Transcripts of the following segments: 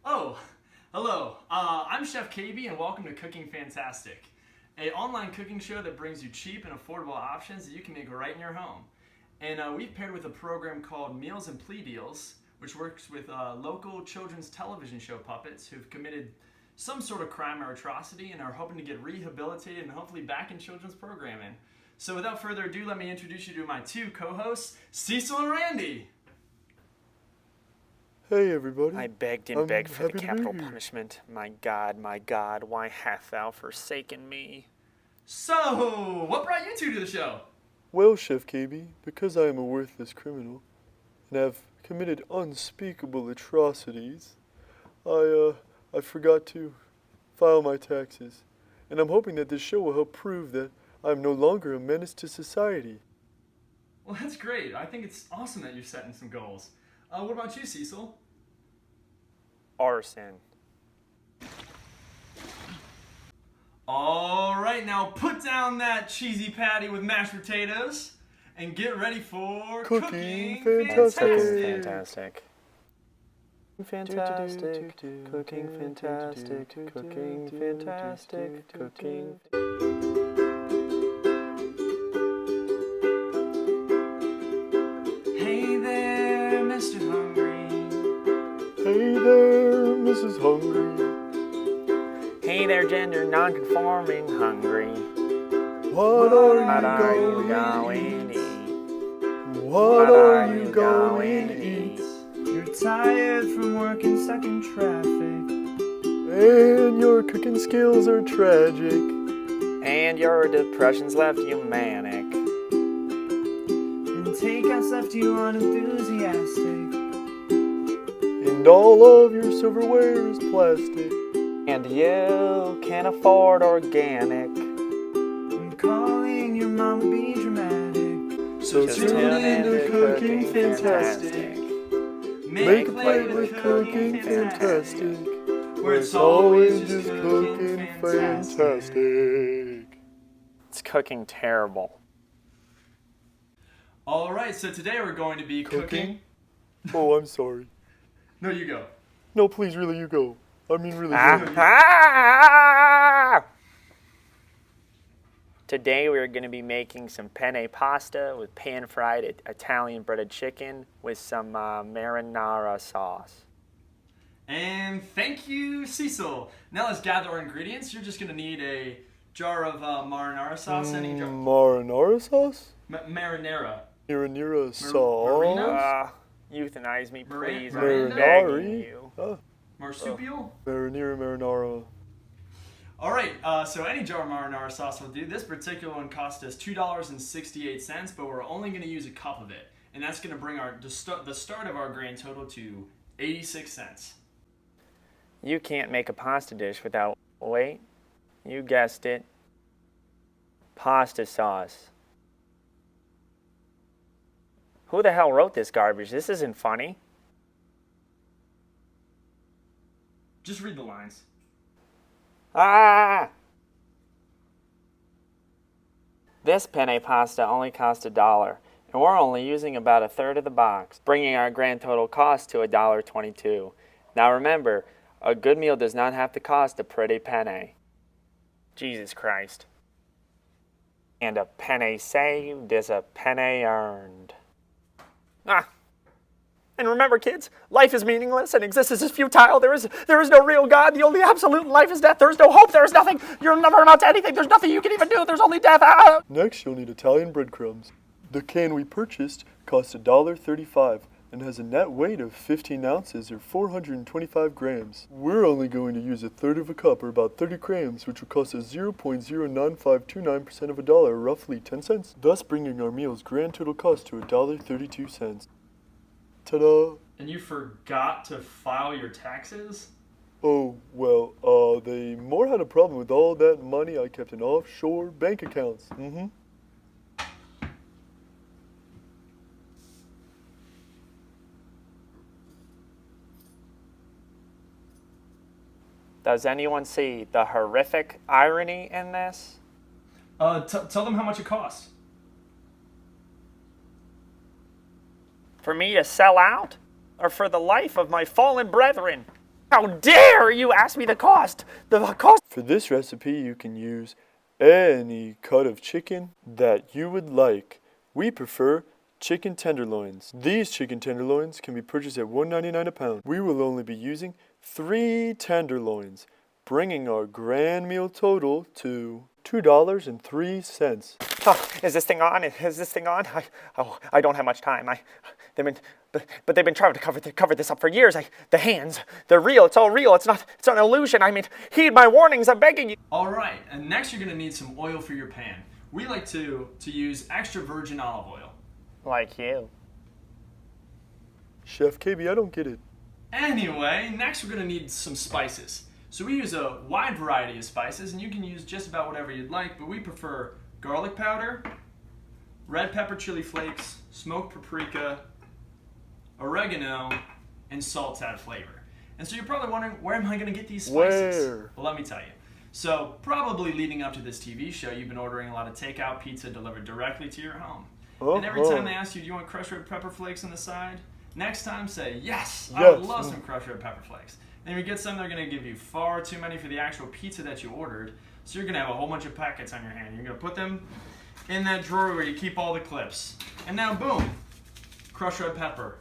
Oh, hello. I'm Chef KB, and welcome to Cooking Fantastic, an online cooking show that brings you cheap and affordable options that you can make right in your home. And we've paired with a program called Meals and Plea Deals, which works with local children's television show puppets who've committed some sort of crime or atrocity and are hoping to get rehabilitated and hopefully back in children's programming. So without further ado, let me introduce you to my two co-hosts, Cecil and Randy. Hey everybody. I begged and begged for the happy to be capital here. punishment. My God, why hast thou forsaken me? So, what brought you two to the show? Well, Chef KB, because I am a worthless criminal and have committed unspeakable atrocities, I forgot to file my taxes. And I'm hoping that this show will help prove that I'm no longer a menace to society. Well, that's great. I think it's awesome that you're setting some goals. What about you, Cecil? Arson. All right, now put down that cheesy patty with mashed potatoes and get ready for Cooking Fantastic. Fantastic. Cooking fantastic. Cooking fantastic. Cooking. Hey there, Mr. Hungry. Hey there, Mrs. Hungry. Hey there, gender non-conforming hungry. What are What are you you going going to to eat? eat? What are you going to eat? You're tired from working stuck in traffic. And your cooking skills are tragic. And your depression's left you manic. And takeout's left you unenthusiastic. And all of your silverware is plastic. And you can't afford organic. And calling your mom would be dramatic. So Just tune in to Cooking Fantastic. Make a plate with Cooking Fantastic, where it's always just cooking fantastic. It's cooking terrible. All right, so today we're going to be cooking. Oh, I'm sorry. No, you go. No, please, really, you go. I mean, really. Today we're going to be making some penne pasta with pan-fried Italian breaded chicken with some marinara sauce. And thank you, Cecil. Now let's gather our ingredients. You're just going to need a jar of marinara sauce. Any jar. Marinara sauce? Marinara. Marinara sauce? Marino? Euthanize me, please. Marinara? I'm begging you. Marsupial? Marinara. All right, so any jar of marinara sauce will do. This particular one cost us $2.68, but we're only going to use a cup of it. And that's going to bring the start of our grand total to 86 cents. You can't make a pasta dish without, wait, you guessed it, pasta sauce. Who the hell wrote this garbage? This isn't funny. Just read the lines. This penne pasta only cost $1, and we're only using about a third of the box, bringing our grand total cost to $1.22. Now remember, a good meal does not have to cost a pretty penne. Jesus Christ. And a penny saved is a penny earned. And remember, kids, life is meaningless and existence is futile. There is no real God. The only absolute in life is death. There is no hope. There is nothing. You'll never amount to anything. There's nothing you can even do. There's only death. Next, you'll need Italian breadcrumbs. The can we purchased costs $1.35 and has a net weight of 15 ounces or 425 grams. We're only going to use a third of a cup or about 30 grams, which will cost us 0.09529% of a dollar, roughly 10 cents, thus bringing our meal's grand total cost to $1.32. Ta-da! And you forgot to file your taxes? Oh, well, they more had a problem with all that money I kept in offshore bank accounts. Does anyone see the horrific irony in this? Tell them how much it costs. For me to sell out? Or for the life of my fallen brethren? How dare you ask me the cost? The cost. For this recipe, you can use any cut of chicken that you would like. We prefer chicken tenderloins. These chicken tenderloins can be purchased at $1.99 a pound. We will only be using 3 tenderloins, bringing our grand meal total to $2.03. Oh, is this thing on? Is this thing on? I don't have much time. They've been trying to cover this up for years. The hands, they're real. It's all real. It's not an illusion. I mean, heed my warnings. I'm begging you. All right, and next you're gonna need some oil for your pan. We like to use extra virgin olive oil. Like you. Chef KB, I don't get it. Anyway, next we're gonna need some spices. So we use a wide variety of spices, and you can use just about whatever you'd like, but we prefer garlic powder, red pepper chili flakes, smoked paprika, oregano, and salt to add flavor. And so you're probably wondering, where am I gonna get these spices? Where? Well, let me tell you. So probably leading up to this TV show, you've been ordering a lot of takeout pizza delivered directly to your home. And every time they ask you, do you want crushed red pepper flakes on the side? Next time say, yes, I would love some crushed red pepper flakes. And if you get some, they're gonna give you far too many for the actual pizza that you ordered. So you're gonna have a whole bunch of packets on your hand. You're gonna put them in that drawer where you keep all the clips. And now boom, crushed red pepper.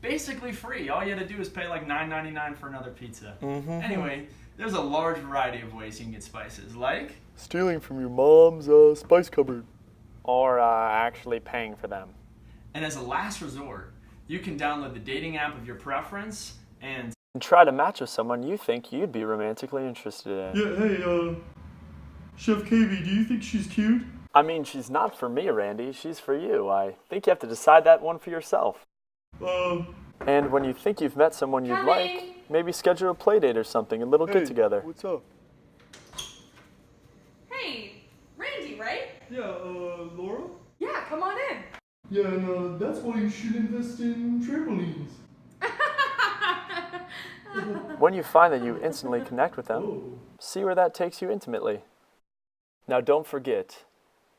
Basically free. All you had to do is pay like $9.99 for another pizza. Anyway, there's a large variety of ways you can get spices, like stealing from your mom's spice cupboard. Or actually paying for them. And as a last resort, you can download the dating app of your preference and try to match with someone you think you'd be romantically interested in. Yeah, hey, Chef KB, do you think she's cute? I mean, she's not for me, Randy. She's for you. I think you have to decide that one for yourself. And when you think you've met someone you'd like, maybe schedule a play date or something, a little get-together. What's up? Hey, Randy, right? Yeah, Laura? Yeah, come on in. Yeah, and that's why you should invest in trampolines. When you find that you instantly connect with them, see where that takes you intimately. Now don't forget,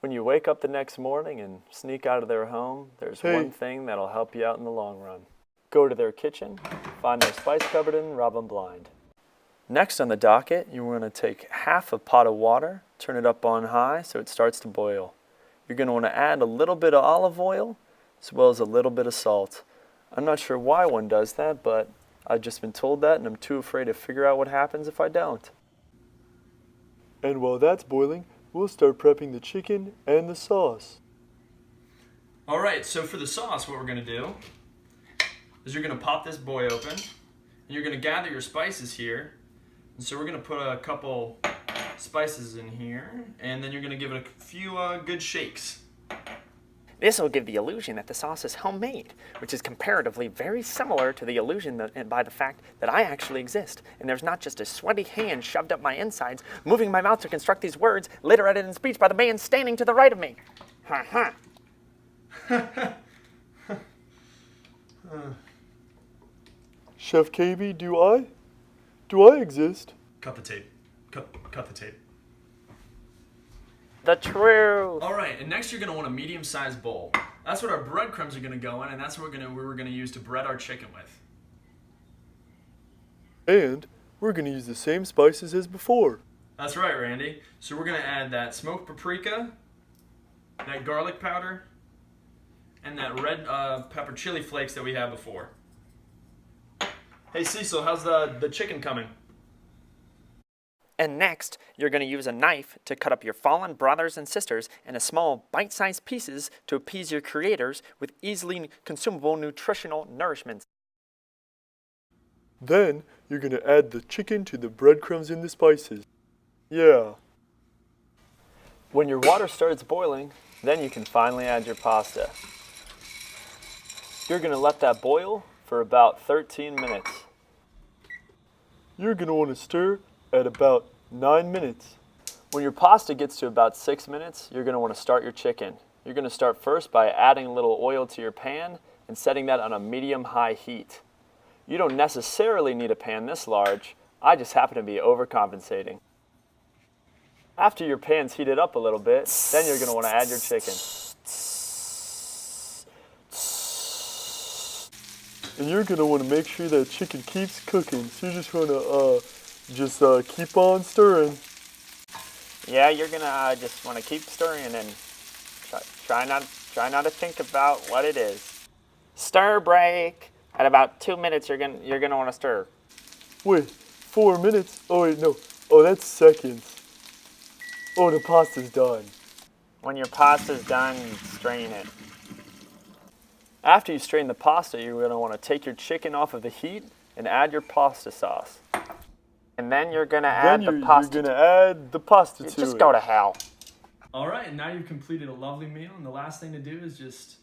when you wake up the next morning and sneak out of their home, there's one thing that'll help you out in the long run. Go to their kitchen, find their spice cupboard, and rob them blind. Next on the docket, you want to take half a pot of water, turn it up on high so it starts to boil. You're going to want to add a little bit of olive oil as well as a little bit of salt. I'm not sure why one does that, but I've just been told that and I'm too afraid to figure out what happens if I don't. And while that's boiling, we'll start prepping the chicken and the sauce. all right, so for the sauce, what we're gonna do is you're gonna pop this boy open and you're gonna gather your spices here. And so we're gonna put a couple spices in here and then you're gonna give it a few good shakes. This will give the illusion that the sauce is homemade, which is comparatively very similar to the illusion by the fact that I actually exist, and there's not just a sweaty hand shoved up my insides, moving my mouth to construct these words, later added in speech by the man standing to the right of me. Ha ha. Chef KB, do I exist? Cut the tape. Cut the tape. The truth. All right, and next you're gonna want a medium-sized bowl. That's what our breadcrumbs are gonna go in, and that's what we're gonna use to bread our chicken with. And we're gonna use the same spices as before. That's right, Randy. So we're gonna add that smoked paprika, that garlic powder, and that red pepper chili flakes that we had before. Hey Cecil, how's the chicken coming? And next, you're going to use a knife to cut up your fallen brothers and sisters into small, bite-sized pieces to appease your creators with easily consumable nutritional nourishment. Then you're gonna add the chicken to the breadcrumbs and the spices. Yeah. When your water starts boiling, then you can finally add your pasta. You're going to let that boil for about 13 minutes. You're gonna wanna stir at about 9 minutes. When your pasta gets to about 6 minutes, you're going to want to start your chicken. You're going to start first by adding a little oil to your pan and setting that on a medium-high heat. You don't necessarily need a pan this large. I just happen to be overcompensating. After your pan's heated up a little bit, then you're going to want to add your chicken. And you're gonna want to make sure that chicken keeps cooking. So you're just gonna keep on stirring. Yeah, you're gonna just want to keep stirring and try not to think about what it is. Stir break. At about 2 minutes, you're gonna want to stir. Wait, 4 minutes? Oh wait, no. Oh, that's seconds. Oh, the pasta's done. When your pasta's done, strain it. After you strain the pasta, you're going to want to take your chicken off of the heat and add your pasta sauce. And then you're gonna add the pasta. You're gonna add the pasta to it. Just go to hell. All right, and now you've completed a lovely meal, and the last thing to do is just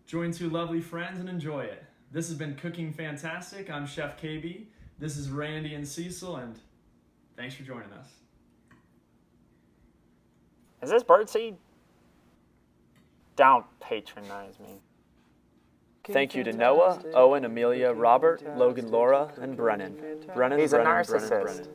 join two lovely friends and enjoy it. This has been Cooking Fantastic. I'm Chef KB. This is Randy and Cecil, and thanks for joining us. Is this birdseed? Don't patronize me. Thank you to Noah, Owen, Amelia, Robert, Logan, Laura, and Brennan. He's a narcissist.